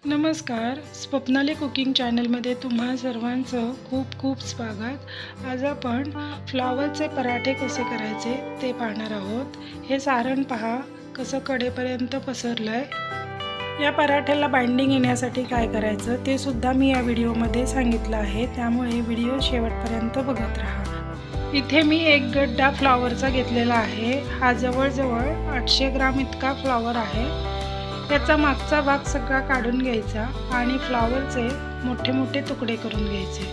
नमस्कार, स्वप्नाली कुकिंग चॅनलमध्ये तुम्हा सर्वांचं खूप खूप स्वागत। आज आपण फ्लॉवरचे पराठे कसे करायचे ते पाहणार आहोत। हे सारण पहा कसं कडेपर्यंत पसरलं आहे। या पराठ्याला बाइंडिंग येण्यासाठी काय करायचं ते सुद्धा मी या व्हिडिओमध्ये सांगितलं आहे, त्यामुळे व्हिडिओ शेवटपर्यंत बघत राहा। इथे मी एक गड्डा फ्लॉवरचा घेतलेला आहे। हा जवळजवळ 800 ग्राम इतका फ्लॉवर आहे। याचा मागचा भाग सगळा काढून घ्यायचा आणि फ्लॉवरचे मोठे मोठे तुकडे करून घ्यायचे।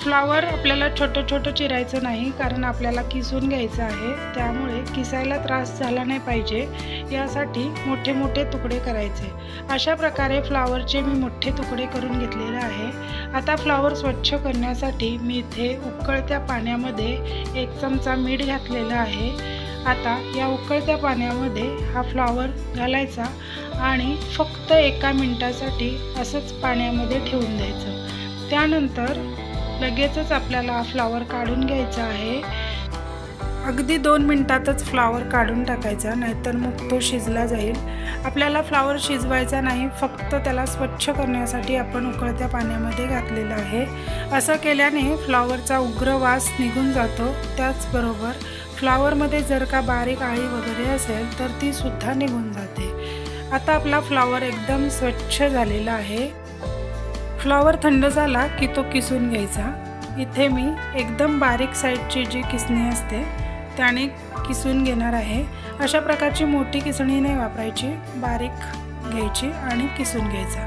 फ्लॉवर आपल्याला छोटं छोटं चिरायचं नाही, कारण आपल्याला किसून घ्यायचं आहे, त्यामुळे किसायला त्रास झाला नाही पाहिजे यासाठी मोठे मोठे तुकडे करायचे। अशा प्रकारे फ्लॉवरचे मी मोठे तुकडे करून घेतलेले आहे। आता फ्लॉवर स्वच्छ करण्यासाठी मी इथे उकळत्या पाण्यामध्ये 1 चमचा मीठ घातलेलं आहे। आता या उकळत्या पाण्यामध्ये हा फ्लॉवर घालायचा आणि फक्त 1 मिनिटासाठी असंच पाण्यामध्ये ठेवून द्यायचं। त्यानंतर लगेचच आपल्याला हा फ्लॉवर काढून घ्यायचा आहे। अगदी 2 मिनिटातच फ्लॉवर काढून टाकायचा, नाहीतर मग तो शिजला जाईल। आपल्याला फ्लॉवर शिजवायचा नाही, फक्त त्याला स्वच्छ करण्यासाठी आपण उकळत्या पाण्यामध्ये घातलेलं आहे। असं केल्याने फ्लॉवरचा उग्र वास निघून जातो। त्याचबरोबर फ्लॉवरमध्ये जर का बारीक आळी वगैरे असेल तर ती सुद्धा निघून जाते। आता आपला फ्लॉवर एकदम स्वच्छ झालेला आहे। फ्लॉवर थंड झाला की तो किसून घ्यायचा। इथे मी एकदम बारीक साईडची जी किसणी असते त्याने किसून घेणार आहे। अशा प्रकारची मोठी किसणी नाही वापरायची, बारीक घ्यायची आणि किसून घ्यायचा।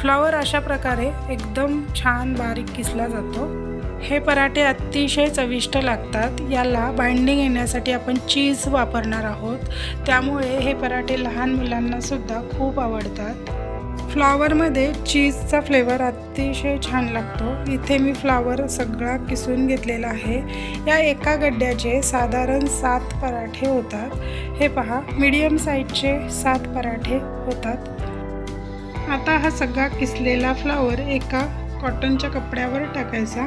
फ्लॉवर अशा प्रकारे एकदम छान बारीक किसला जातो। हे पराठे अतिशय चविष्ट लागतात। याला बाइंडिंग येण्यासाठी आपण चीज वापरणार आहोत, त्यामुळे हे पराठे लहान मुलांना सुद्धा खूप आवडतात। फ्लॉवरमध्ये चीजचा फ्लेवर अतिशय छान लागतो। इथे मी फ्लॉवर सगळा किसून घेतलेला आहे। या एका गड्ड्याचे साधारण 7 पराठे होतात। हे पहा, मीडियम साईजचे 7 पराठे होतात। आता हा सगळा किसलेला फ्लॉवर एका कॉटनच्या कपड्यावर टाकायचा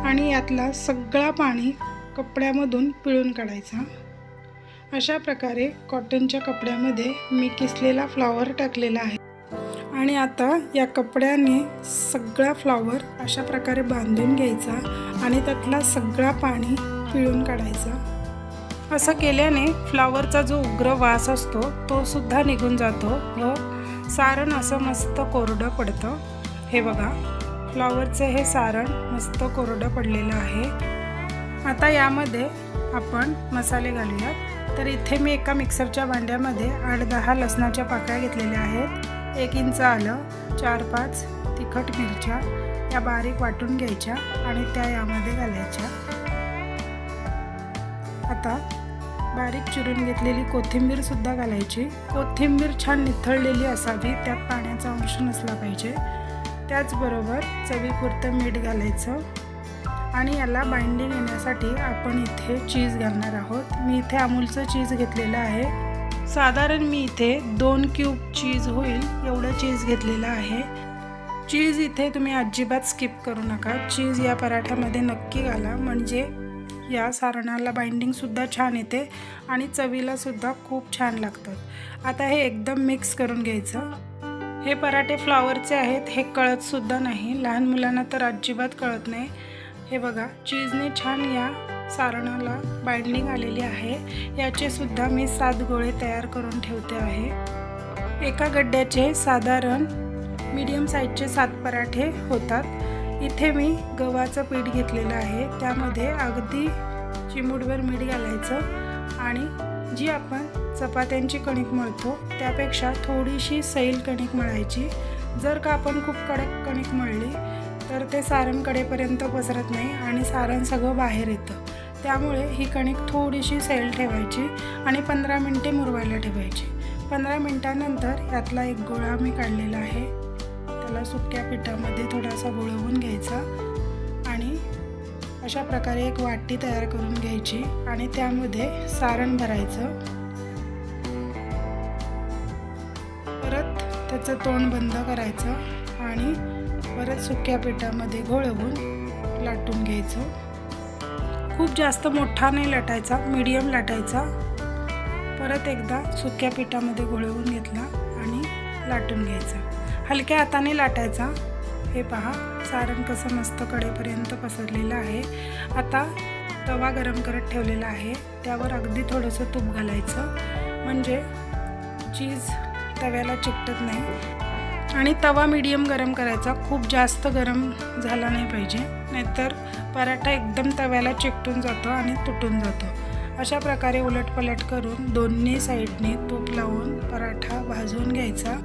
आणि यातला सगळा पाणी कपड्यामधून पिळून काढायचा। अशा प्रकारे कॉटनच्या कपड्यामध्ये मी किसलेला फ्लॉवर टाकलेला आहे आणि आता या कपड्याने सगळा फ्लॉवर अशा प्रकारे बांधून घ्यायचा आणि त्यातला सगळा पाणी पिळून काढायचा। असं केल्याने फ्लॉवरचा जो उग्र वास असतो तो सुद्धा निघून जातो व सारण असं मस्त कोरडं पडतं। हे बघा, फ्लॉवरचे हे सारण मस्त कोरडं पडलेलं आहे। आता यामध्ये आपण मसाले घालूयात। तर इथे मी एका मिक्सरच्या भांड्यामध्ये 8-10 लसणाच्या पाकळ्या घेतलेल्या आहेत। 1 इंच आलं, 4-5 तिखट मिरच्या या बारीक वाटून घ्यायच्या आणि त्या यामध्ये घालायच्या। आता बारीक चिरून घेतलेली कोथिंबीर सुद्धा घालायची। कोथिंबीर छान निथळलेली असावी, त्यात पाण्याचा अंश नसला पाहिजे। त्याचबरोबर चवीपुरतं मीठ घालायचं आणि याला बाइंडिंग येण्यासाठी आपण इथे चीज घालणार आहोत। मी इथे अमूलचं चीज घेतलेलं आहे। साधारण मी इथे 2 क्यूब चीज होईल एवढं चीज घेतलेलं आहे। चीज इथे तुम्ही अजिबात स्किप करू नका। चीज या पराठ्यामध्ये नक्की घाला, म्हणजे या सारणाला बाइंडिंगसुद्धा छान येते आणि चवीलासुद्धा खूप छान लागतात। आता हे एकदम मिक्स करून घ्यायचं। हे पराठे फ्लॉवरचे आहेत हे कळतसुद्धा नाही, लहान मुलांना तर अजिबात कळत नाही। हे बघा, चीजने छान या सारणाला बाइंडिंग आलेली आहे। याचे सुद्धा मी 7 गोळे तयार करून ठेवते आहे। एका गड्ड्याचे साधारण मीडियम साईजचे 7 पराठे होतात। इथे मी गव्हाचं पीठ घेतलेलं आहे, त्यामध्ये अगदी चिमूटभर मीठ घालायचं आणि जी आपण चपात्यांची कणिक मळतो त्यापेक्षा थोडीशी सैल कणिक मळायची। जर का आपण खूप कडक कणिक मळली तर ते सारण कडेपर्यंत पसरत नाही आणि सारण सगळं बाहेर येतं। त्यामुळे ही कणिक थोडीशी सैल ठेवायची आणि 15 मिनिटे मुरवायला ठेवायची। 15 मिनिटांनंतर यातला एक गोळा मी काढलेला आहे, त्याला सुक्या पिठामध्ये थोडासा गोळवून घ्यायचा आणि अशा प्रकारे एक वाटी तयार करून घ्यायची आणि त्यामध्ये सारण भरायचं। परत त्याचं तोंड बंद करायचं आणि परत सुक्या पिठामध्ये घोळवून लाटून घ्यायचं। खूप जास्त मोठा नाही लाटायचा, मीडियम लाटायचा। परत एकदा सुक्या पिठामध्ये घोळवून घेतला आणि लाटून घ्यायचा। हलक्या हाताने लाटायचा। हे पहा सारण कसं मस्त कडेपर्यंत पसरलेलं आहे। आता तवा गरम करत ठेवलेला आहे, त्यावर अगदी थोडंसं तूप घालायचं म्हणजे चीज तव्याला चिकटत नाही। आणि तवा मीडियम गरम करायचा, खूप जास्त गरम झाला नाही पाहिजे, नाहीतर पराठा एकदम तव्याला चिकटून जातो आणि तुटून जातो। अशा प्रकारे उलटपलट करून दोन्ही साईडने तूप लावून पराठा भाजून घ्यायचा।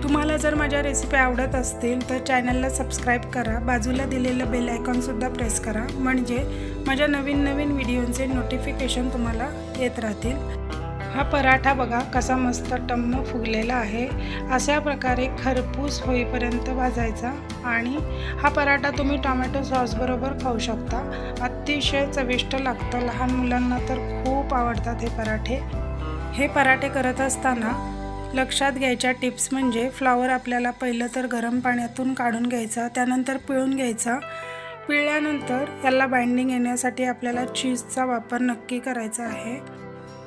तुम्हाला जर माझ्या रेसिपी आवडत असतील तर चॅनलला सबस्क्राईब करा, बाजूला दिलेलं बेल आयकॉनसुद्धा प्रेस करा, म्हणजे माझ्या नवीन व्हिडिओचे नोटिफिकेशन तुम्हाला येत राहतील। हा पराठा बघा कसा मस्त टम्म फुगलेला आहे। अशा प्रकारे खरपूस होईपर्यंत भाजायचा आणि हा पराठा तुम्ही टोमॅटो सॉस बरोबर खाऊ शकता। अतिशय चविष्ट लागतं, लहान मुलांना तर खूप आवडतात हे पराठे। हे पराठे करत असताना लक्षात घ्यायच्या टिप्स म्हणजे फ्लॉवर आपल्याला पहिलं तर गरम पाण्यातून काढून घ्यायचा, त्यानंतर पिळून घ्यायचा। पिळल्यानंतर याला बाइंडिंग येण्यासाठी आपल्याला चीजचा वापर नक्की करायचा आहे।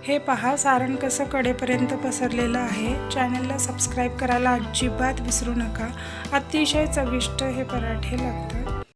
हे पहा सारण कसं कडेपर्यंत पसरलेलं आहे। चॅनलला सबस्क्राईब करायला अजिबात विसरू नका, अतिशय चविष्ट हे पराठे लागतात।